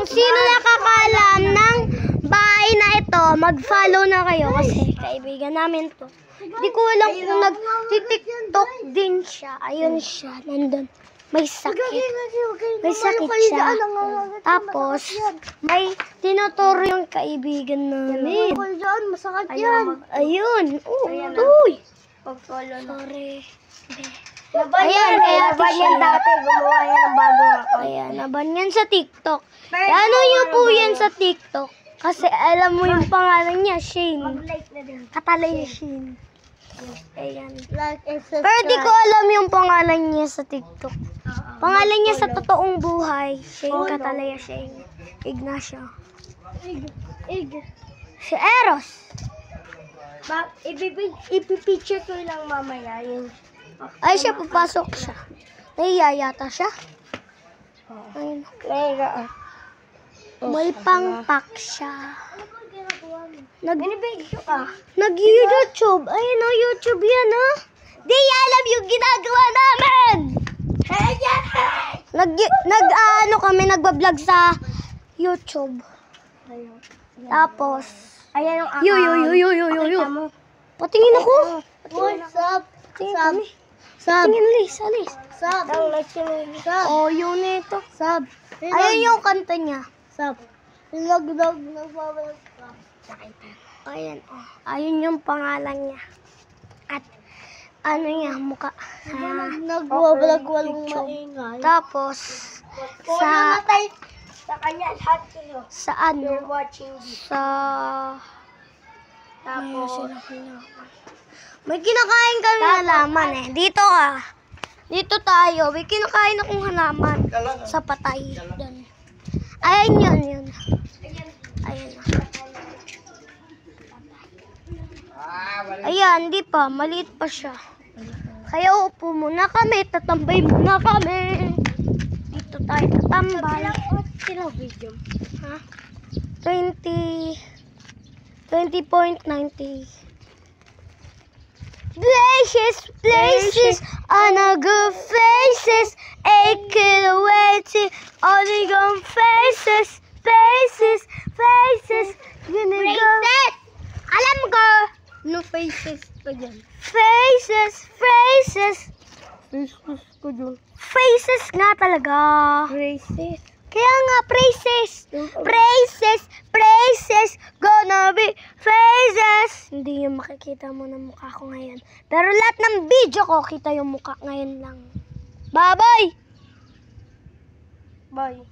Kung sino nakakaalam ng bahay na ito, mag-follow na kayo kasi kaibigan namin to. Hindi ko alam kung nag-tiktok din siya. Ayun siya, nandun. May sakit. May sakit siya. Tapos, may tinuturo yung kaibigan namin. Ayun. Uy. Sorry. Ayan, kaya naban yan dati. Gumawa yan ng bago ako. Ayan, naban yan sa TikTok. Ano nyo po yan sa TikTok? Kasi alam mo yung pangalan niya, Shane. Katalay Shane. Ayan. Pero di ko alam yung pangalan niya sa TikTok. Pangalan niya sa totoong buhay, Shane Catalaya Shane Ignacio. Si Eros. Ipipicture ko lang mamaya yun. Ay siya, papasok siya. Nahiyayata siya. Ayun. May pangpak siya. Nag-YouTube. Ayun o, YouTube yan o. Di alam yung ginagawa namin. Nagbablog sa YouTube. Tapos, ayan yung account. Patingin ako. Patingin, alis. Oh, yun ito. Ayun yung kanta niya. Ayan, oh. Ayun yung pangalan niya. At ano niya, mukha. Nagwablog walong maingay. Tapos, sa kanya lahat kayo. Saan? You're watching this. Tapos, may kinakain kami halaman eh. Dito ka. Dito tayo. May kinakain akong halaman. Sa patay. Doon. Ayan yun. Ayan. Ayan, di pa. Maliit pa siya. Kaya upo muna kami. Tatambay muna kami. Dito tayo tatambay. Ilang video? Ha? 20.90. Places, on a good faces, aching away to only gone faces, gonna go. Alam ko! No faces pa dyan. Faces ko dyan. Faces nga talaga. Faces. Kaya nga, praises, gonna be faces. Hindi yung makikita mo ng mukha ko ngayon. Pero lahat ng video ko, kita yung mukha ngayon lang. Bye-bye! Bye.